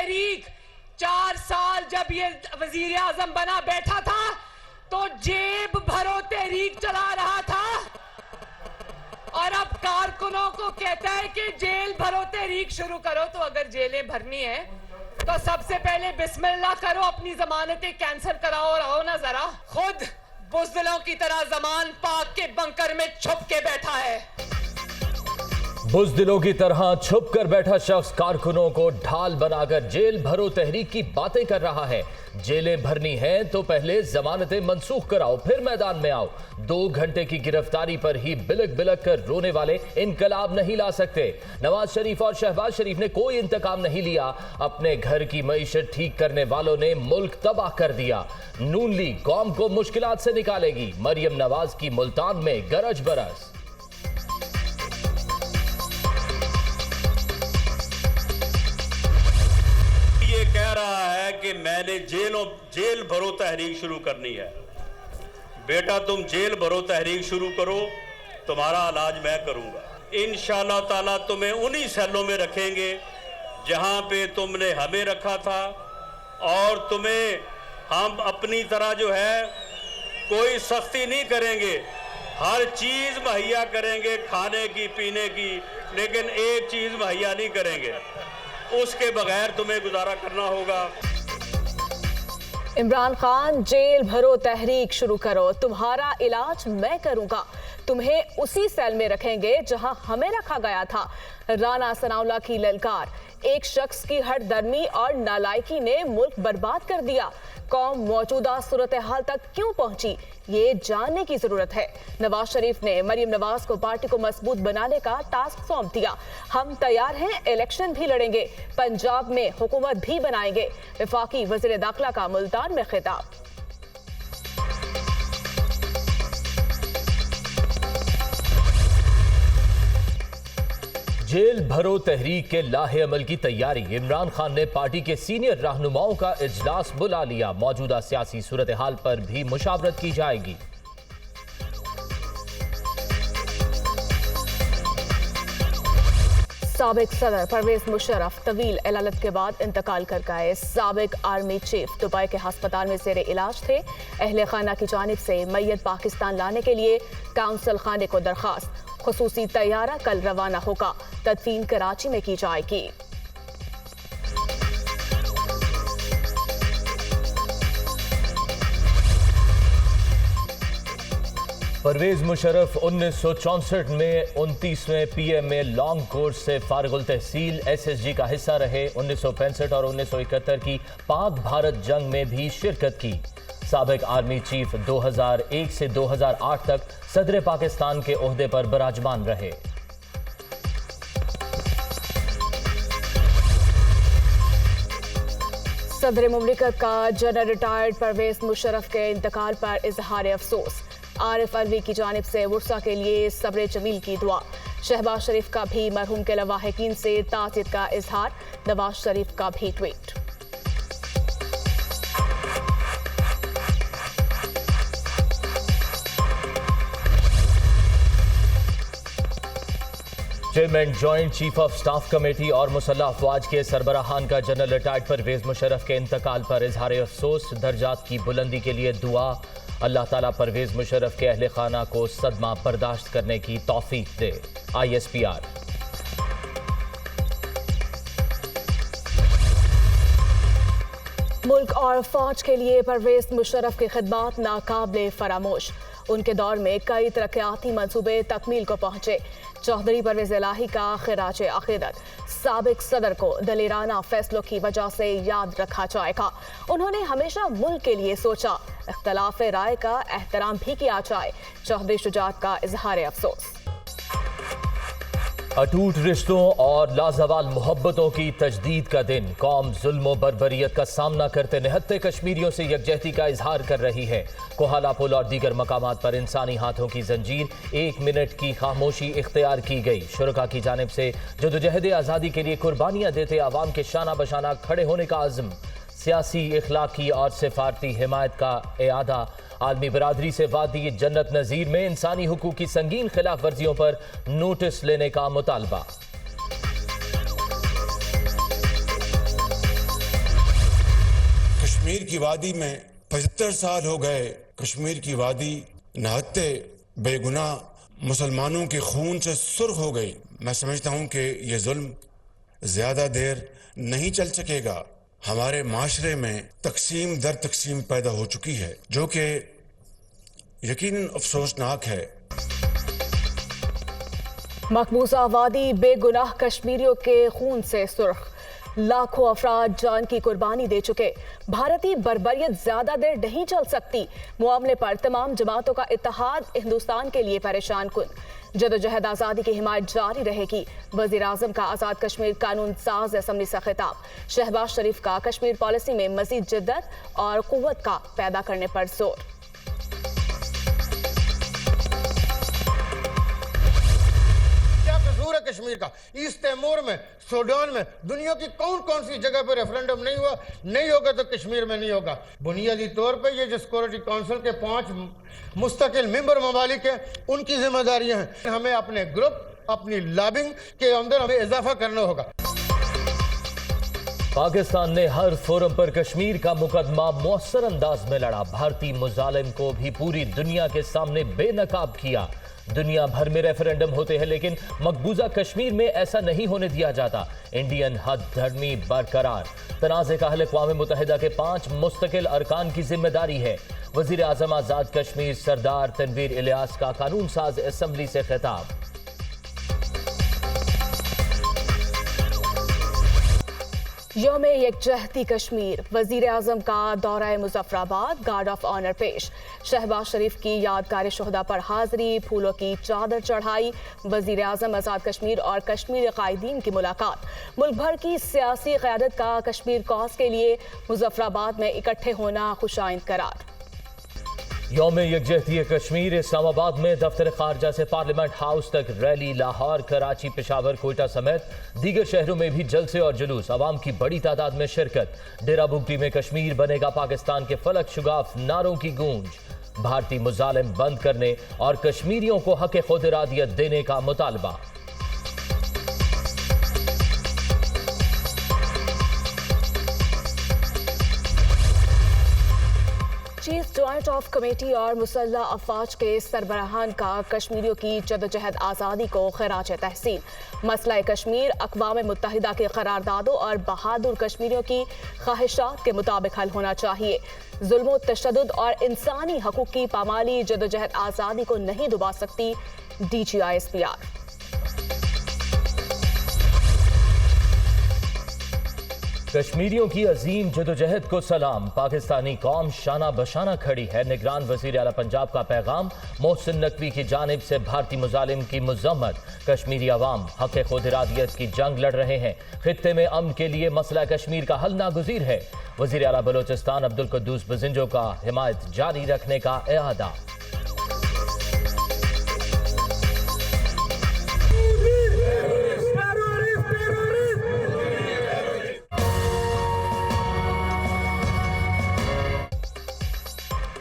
तहरीक 4 साल जब ये वजीर आजम बना बैठा था तो जेब भरो तहरीक चला रहा था, और अब कारकुनों को कहता है कि जेल भरो तहरीक शुरू करो। तो अगर जेलें भरनी है तो सबसे पहले बिस्मिल्लाह करो, अपनी जमानतें कैंसिल कराओ और आओ ना जरा। खुद बुज़दिलों की तरह जमान पाक के बंकर में छुप के बैठा है। बुज़दिलों की तरह छुप कर बैठा शख्स कारकुनों को ढाल बनाकर जेल भरो तहरीक की बातें कर रहा है। जेलें भरनी हैं तो पहले जमानतें मंसूख कराओ, फिर मैदान में आओ। 2 घंटे की गिरफ्तारी पर ही बिलक बिलक कर रोने वाले इनकलाब नहीं ला सकते। नवाज शरीफ और शहबाज शरीफ ने कोई इंतकाम नहीं लिया, अपने घर की मईशत ठीक करने वालों ने मुल्क तबाह कर दिया। नून लीग कौम को मुश्किलात से निकालेगी, मरियम नवाज की मुल्तान में गरज बरस। कह रहा है कि मैंने जेल भरो तहरीक शुरू करनी है। बेटा तुम जेल भरो तहरीक शुरू करो, तुम्हारा इलाज मैं करूंगा। इंशाअल्लाह ताला तुम्हें उन्हीं सेलों में रखेंगे जहां पे तुमने हमें रखा था, और तुम्हें हम अपनी तरह जो है कोई सख्ती नहीं करेंगे, हर चीज मुहैया करेंगे खाने की पीने की, लेकिन एक चीज मुहैया नहीं करेंगे, उसके बगैर तुम्हें गुजारा करना होगा। इमरान खान जेल भरो तहरीक शुरू करो, तुम्हारा इलाज मैं करूंगा, तुम्हें उसी सेल में रखेंगे जहां हमें रखा गया था। राना सनाउल्लाह की ललकार, एक शख्स की हठधर्मी और नालायकी ने मुल्क बर्बाद कर दिया। कौम मौजूदा सूरत हाल तक क्यों पहुंची, ये जानने की जरूरत है। नवाज शरीफ ने मरियम नवाज को पार्टी को मजबूत बनाने का टास्क सौंप दिया। हम तैयार हैं, इलेक्शन भी लड़ेंगे, पंजाब में हुकूमत भी बनाएंगे। वफाकी वज़ीर दाखिला का मुल्तान में खिताब। जेल भरो तहरीक के लाहे अमल की तैयारी, इमरान खान ने पार्टी के सीनियर रहनुमाओं का इजलास बुला लिया। मौजूदा सियासी सूरत हाल पर भी मुशावरत की जाएगी। साबिक सदर परवेज मुशर्रफ तवील इलालत के बाद इंतकाल कर गए। साबिक आर्मी चीफ दुबई के अस्पताल में ज़ेरे इलाज थे। अहले खाना की जानिब से मैयत पाकिस्तान लाने के लिए काउंसिल खाने को दरख्वास्त। खुसूसी तैयारा कल रवाना होगा, तदफीन कराची में की जाएगी। परवेज मुशर्रफ 1964 में 29वें पीएम में लॉन्ग कोर्स से फारिगुल तहसील एसएसजी का हिस्सा रहे। 1965 और 1971 की पाक भारत जंग में भी शिरकत की। साबिक आर्मी चीफ 2001 से 2008 तक सदर पाकिस्तान के ओहदे पर बराजमान रहे। सदर मुमलिकत का जनरल रिटायर्ड परवेज मुशर्रफ के इंतकाल पर इजहार अफसोस। आरिफ अलवी की जानिब से वर्सा के लिए सब्र जमील की दुआ। शहबाज शरीफ का भी मरहूम के लवाहिकीन से ताज़ियत का इजहार। नवाज शरीफ का भी tweet. Chairman joint chief of staff committee और मुसल्लह अफवाज के सरबराहान का जनरल रिटायर्ड परवेज मुशर्रफ के इंतकाल पर इजहार अफसोस। दर्जात की बुलंदी के लिए दुआ। अल्लाह ताला परवेज मुशर्रफ के अहले खाना को सदमा बर्दाश्त करने की तौफीक दे। ISPR। मुल्क और फौज के लिए परवेज मुशर्रफ की खिदमात नाकाबिले फरामोश। उनके दौर में कई तरक्याती मंसूबे तकमील को पहुंचे। चौधरी परवेज इलाही का खिराज अकीदत। साबिक सदर को दलेराना फैसलों की वजह से याद रखा जाएगा। उन्होंने हमेशा मुल्क के लिए सोचा, इख्तलाफ राय का एहतराम भी किया जाए। चौधरी शुजात का इजहार अफसोस। अटूट रिश्तों और लाजवाल मोहब्बतों की तजदीद का दिन। कौम जुल्म बर्बरियत का सामना करते निहत्ते कश्मीरियों से यकजहती का इजहार कर रही है। कोहाला पुल और दीगर मकामात पर इंसानी हाथों की जंजीर, 1 मिनट की खामोशी इख्तियार की गई। शुरका की जानिब से जदोजहद आज़ादी के लिए कुर्बानियाँ देते आवाम के शाना बशाना खड़े होने का आज़म। सियासी, इखलाकी और सिफारती हिमायत का एआदा। आलमी बरादरी से वादी जन्नत नज़ीर में इंसानी हुकूक की संगीन खिलाफ वर्जियों पर नोटिस लेने का मुतालबा। कश्मीर की वादी में 75 साल हो गए। कश्मीर की वादी नहत्ते बेगुनाह मुसलमानों के खून से सुर्ख हो गई। मैं समझता हूं कि ये जुल्म ज्यादा देर नहीं चल सकेगा। हमारे माशरे में तकसीम दर तकसीम पैदा हो चुकी है, जो कि यकीनन अफसोसनाक है। मकबूजा वादी बेगुनाह कश्मीरियों के खून से सुर्ख, लाखों अफराद जान की कुर्बानी दे चुके। भारतीय बर्बरियत ज्यादा देर नहीं चल सकती। मामले पर तमाम जमातों का इत्तेहाद हिंदुस्तान के लिए परेशान कुन। जदोजहद आज़ादी की हिमायत जारी रहेगी। वज़ीर आज़म का आज़ाद कश्मीर कानून साज असम्बली से खिताब। शहबाज शरीफ का कश्मीर पॉलिसी में मजीद जिद्दत और कुव्वत का पैदा करने पर जोर। कश्मीर का ईस्ट तैमूर में, सूडान में, दुनिया की कौन कौन सी जगह पर रेफरेंडम नहीं हुआ, नहीं होगा तो कश्मीर में नहीं होगा। बुनियादी तौर पे ये जो सिक्योरिटी काउंसिल के 5 मुस्तकिल मेंबर ममालिक हैं, उनकी जिम्मेदारियां हैं। हमें अपने ग्रुप, अपनी लॉबिंग के अंदर हमें इजाफा करना होगा। पाकिस्तान ने हर फोरम पर कश्मीर का मुकदमा मौसर अंदाज में लड़ा। भारतीय मुजालिम को भी पूरी दुनिया के सामने बेनकाब किया। दुनिया भर में रेफरेंडम होते हैं, लेकिन मकबूजा कश्मीर में ऐसा नहीं होने दिया जाता। इंडियन हद धर्मी बरकरार। तनाज़े का हल अक़वाम मुत्तहिदा के 5 मुस्तकिल अरकान की जिम्मेदारी है। वज़ीर आज़म आज़ाद कश्मीर सरदार तनवीर इलियास का कानून साज असम्बली से खिताब। यौम यकजहती कश्मीर, वजीर आजम का दौरा मुजफ्फराबाद, गार्ड ऑफ ऑनर पेश। शहबाज शरीफ की यादगार शोहदा पर हाजिरी, फूलों की चादर चढ़ाई। वजीर आजम आज़ाद कश्मीर और कश्मीर कायदीन की मुलाकात। मुल्क भर की सियासी क़यादत का कश्मीर कॉज के लिए मुजफ्फराबाद में इकट्ठे होना खुशाइंद करार। यौम यकजहती कश्मीर, इस्लामाबाद में दफ्तर खारजा से पार्लियामेंट हाउस तक रैली। लाहौर, कराची, पेशावर, कोयटा समेत दीगर शहरों में भी जलसे और जुलूस। अवाम की बड़ी तादाद में शिरकत। डेरा बुगटी में कश्मीर बनेगा पाकिस्तान के फलक शुगाफ नारों की गूंज। भारतीय मुजालिम बंद करने और कश्मीरियों को हक खुद इरादियत देने का मुतालबा। चीफ जॉइंट ऑफ कमेटी और मुसल्ला अफवाज के सरबराहान का कश्मीरियों की जदोजहद आज़ादी को खराज तहसीन। मसला कश्मीर अक़वाम मुत्तहिदा के करारदादों और बहादुर कश्मीरियों की ख्वाहिशात के मुताबिक हल होना चाहिए। जुल्म, तशद्दुद और इंसानी हकूक़ की पामाली जदोजहद आज़ादी को नहीं दुबा सकती। DGISPR। कश्मीरियों की अजीम जदोजहद को सलाम। पाकिस्तानी कौम शाना बशाना खड़ी है। निगरान वज़ीर आला पंजाब का पैगाम। मोहसिन नकवी की जानिब से भारतीय मुजालिम की मज़म्मत। कश्मीरी अवाम हक़ खुद इरादियत की जंग लड़ रहे हैं। खित्ते में अमन के लिए मसला कश्मीर का हल नागुज़ीर है। वज़ीर आला बलोचिस्तान अब्दुल कुद्दूस बजिंजो का हिमायत जारी रखने का इरादा।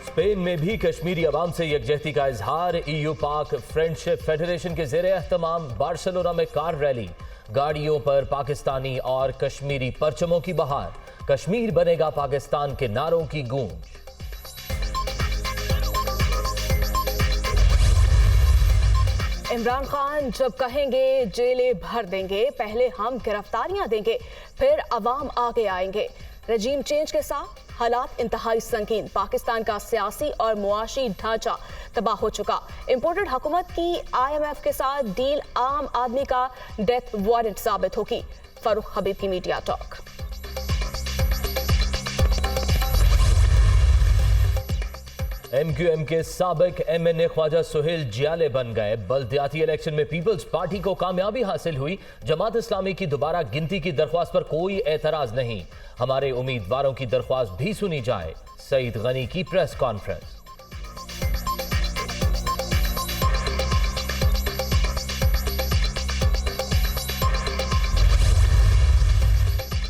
स्पेन में भी कश्मीरी अवाम से यकजहती का इजहार। EU पाक फ्रेंडशिप फेडरेशन के ज़ेरे एहतमाम बार्सिलोना में कार रैली। गाड़ियों पर पाकिस्तानी और कश्मीरी परचमों की बहार। कश्मीर बनेगा पाकिस्तान के नारों की गूंज। इमरान खान जब कहेंगे जेलें भर देंगे, पहले हम गिरफ्तारियां देंगे, फिर अवाम आगे आएंगे। रजीम चेंज के साथ हालात इंतहाई संगीन। पाकिस्तान का सियासी और मुआशी ढांचा तबाह हो चुका। इंपोर्टेड हुकूमत की IMF के साथ डील आम आदमी का डेथ वारंट साबित होगी। फरूख हबीब की मीडिया टॉक। MQM के साबिक MNA ख्वाजा सुहेल जियाले बन गए। बल्दियाती इलेक्शन में पीपल्स पार्टी को कामयाबी हासिल हुई। जमात इस्लामी की दोबारा गिनती की दरख्वास्त पर कोई एतराज नहीं। हमारे उम्मीदवारों की दरख्वास्त भी सुनी जाए। सईद गनी की प्रेस कॉन्फ्रेंस।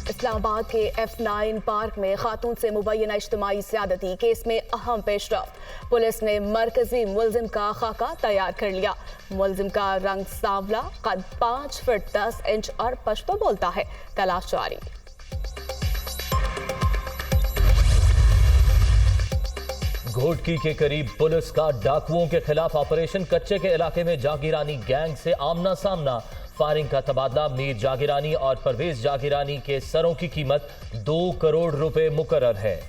इस्लामाबाद के F9 पार्क में खातून से मुबैना इज्तिमाई ज़्यादती केस में अहम पेशरफ्त। पुलिस ने मरकजी मुल्जिम का खाका तैयार कर लिया। मुल्जिम का रंग सांवला, कद 5 फीट 10 इंच और पश्तो बोलता है। तलाश जारी। घोटकी के करीब पुलिस का डाकुओं के खिलाफ ऑपरेशन। कच्चे के इलाके में जागीरानी गैंग से आमना सामना, फायरिंग का तबादला। मीर जागीरानी और परवेज जागीरानी के सरों की कीमत 2 करोड़ रुपए मुकर्रर है।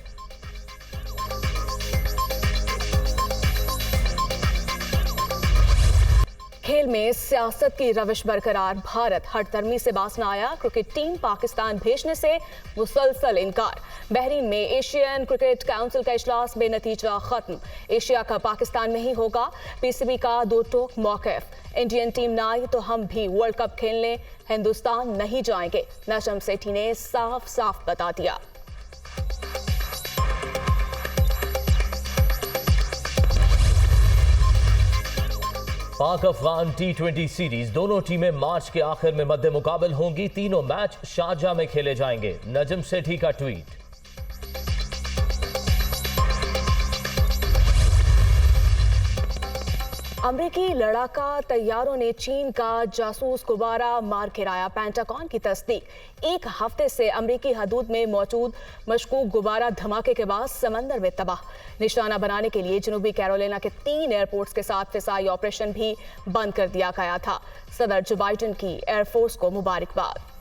खेल में सियासत की रविश बरकरार, भारत हड़तरमी से बाज न आया। क्रिकेट टीम पाकिस्तान भेजने से मुसलसल इनकार। बहरीन में एशियन क्रिकेट काउंसिल का इजलास बेनतीजा खत्म। एशिया का पाकिस्तान में ही होगा। पीसीबी का दो टोक मौक़िफ़। इंडियन टीम न आई तो हम भी वर्ल्ड कप खेलने हिंदुस्तान नहीं जाएंगे, नजम सेठी ने साफ साफ बता दिया। पाक अफगान T20 सीरीज, दोनों टीमें मार्च के आखिर में मद्दे मुकाबल होंगी। तीनों मैच शारजाह में खेले जाएंगे। नजम सेठी का ट्वीट। अमेरिकी लड़ाका तैयारों ने चीन का जासूस गुब्बारा मार गिराया। पेंटागन की तस्दीक। एक हफ्ते से अमेरिकी हदूद में मौजूद मशकूक गुब्बारा धमाके के बाद समंदर में तबाह। निशाना बनाने के लिए जनूबी कैरोलिना के 3 एयरपोर्ट्स के साथ फिजाई ऑपरेशन भी बंद कर दिया गया था। सदर जो बाइडेन की एयरफोर्स को मुबारकबाद।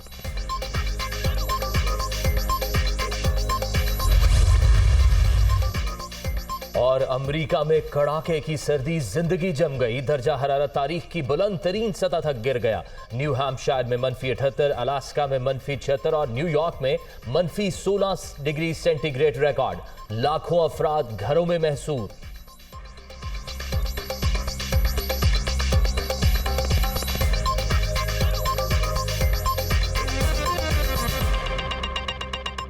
और अमेरिका में कड़ाके की सर्दी, जिंदगी जम गई। दर्जा हरारत तारीख की बुलंद तरीन सतह तक गिर गया। न्यू हैम्पशायर में -78, अलास्का में -76 और न्यूयॉर्क में -16 डिग्री सेंटीग्रेड रिकॉर्ड। लाखों अफराद घरों में महसूर।